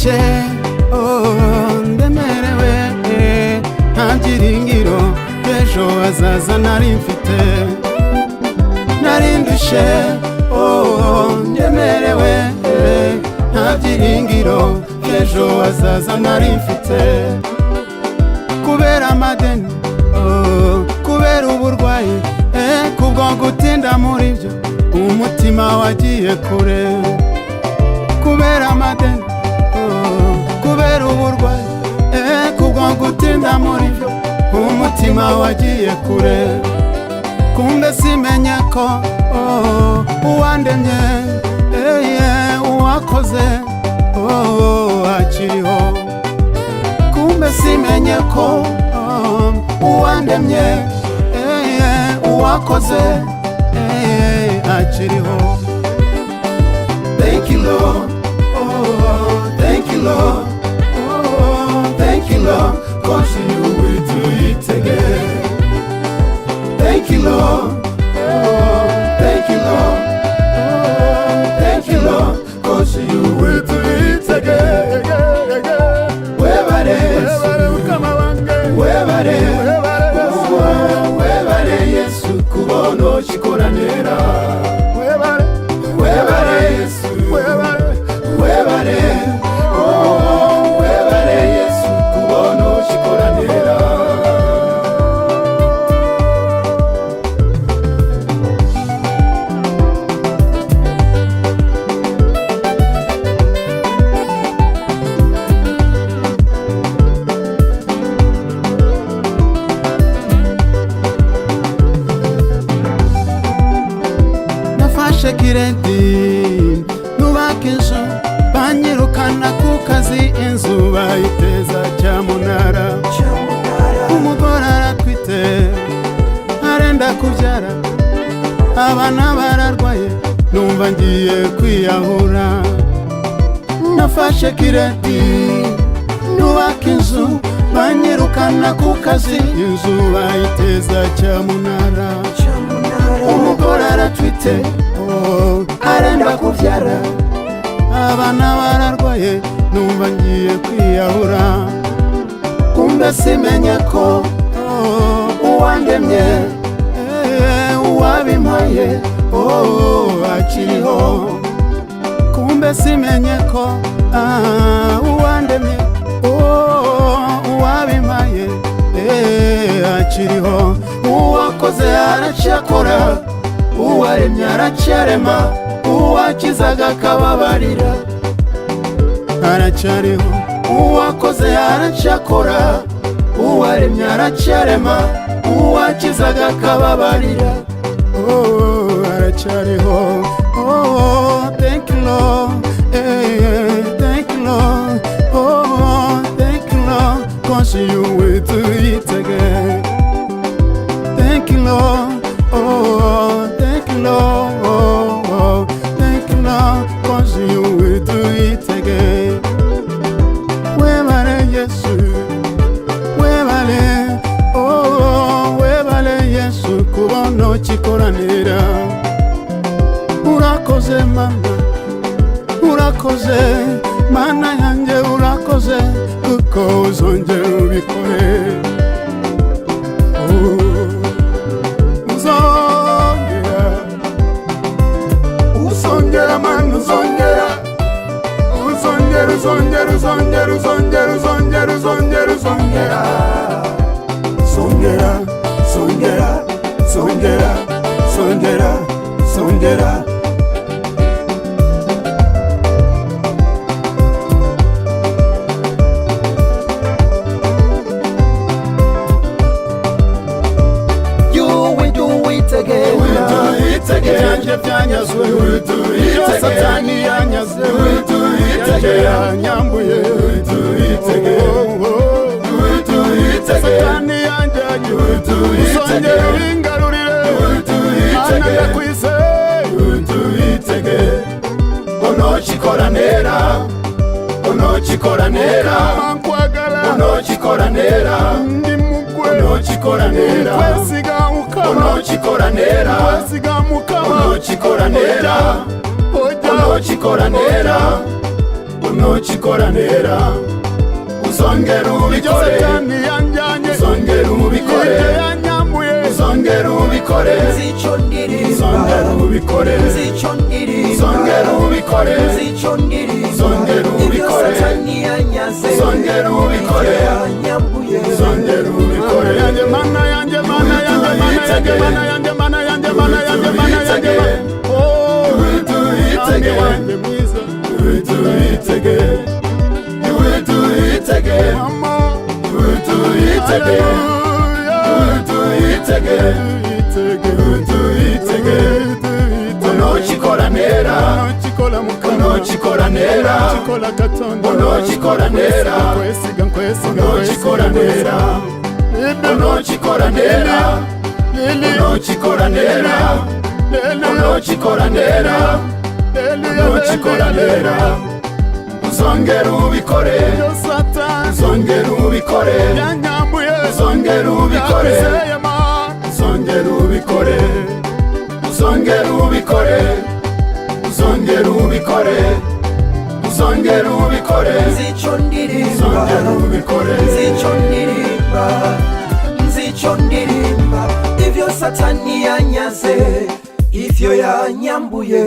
narindushe ndemerewe nta byiringiro ejo hazaza nari mfite narindushe ndemerewe nta byiringiro ejo hazaza nari mfite kubera amadeni kubera uburwayi kubwo gutinda muri byo umutima wagiye kure kubera amadeni kubera uburwayi kubwo gutinda muri byo umutima wagiye kure kumbe simenya ko uwandemye uwakoze akiriho kumbe simenya ko uwandemye uwakoze akiriho. Thank you Lord, thank you Lord, thank you Lord, 'cause you will do it again. Thank you Lord, thank you Lord, thank you Lord, 'cause you will do it again. Webare Yesu kubono chikoranera webare Yesu webare Yesu kubono chikoranera kiredi nubaka inzu banyirukana ku kazi inzu bayiteza cyamunara umugore aratwite arenda kubyara abana bararwaye numva ngiye kwiyahura nafashe kiredi nubaka inzu banyirukana ku kazi inzu bayiteza cyamunara umugore aratwite arenda kubyara abana bararwaye numva ngiye kwiyahura kumbe simenya ko uwandemye uwabimpaye akiriho kumbe simenya ko uwandemye uwabimpaye akiriho uwakoze aracyakora uwaremye aracyarema uwakizaga akababarira aracyariho uwakoze aracyakora uwaremye aracyarema uwakizaga akababarira aracyariho. Thank you Lord, thank you Lord, thank you Lord, 'cause you will do it again. Thank you Lord, thank you Lord, thank you Lord, 'cause you will do it again. Webale Yesu, webale Yesu kubono chikoranira urakoze mana yanjye urakoze kuko uzongera ubikore Uzongera man uzongera You will do it again. Ibyanje byanyazwe ibyo satani yanyazwe yanyambuye satani yanjanye uzongera ubingarurire mana ndakwise unochikoranera unochikoranera unochikoranera unochikoranera unokikora nera uzongera ubikore uzongera ubikore uzongera ubikore uzongera ubikore uzongera ubikore uzongera ubikore uzongera ubikore uzongera ubikore yanjye mana yanjye mana yanjye mana yanjye mana yanjye mana yanjye mana yanjye oh do it again do it again do it again do it again do it again do it again unokikora nera unokikora nera unokikora nera unokikora nera unokikora nera unokikora nera unokikora nera unokikora nera uzongera ubikore uzongera ubikore uzongera ubikore uzongera ubikore uzongera ubikore uzongera ubikore uzongera ubikore uzongera ubikore nzico ndirimba ivyo satani yanyaze ivyo yanyambuye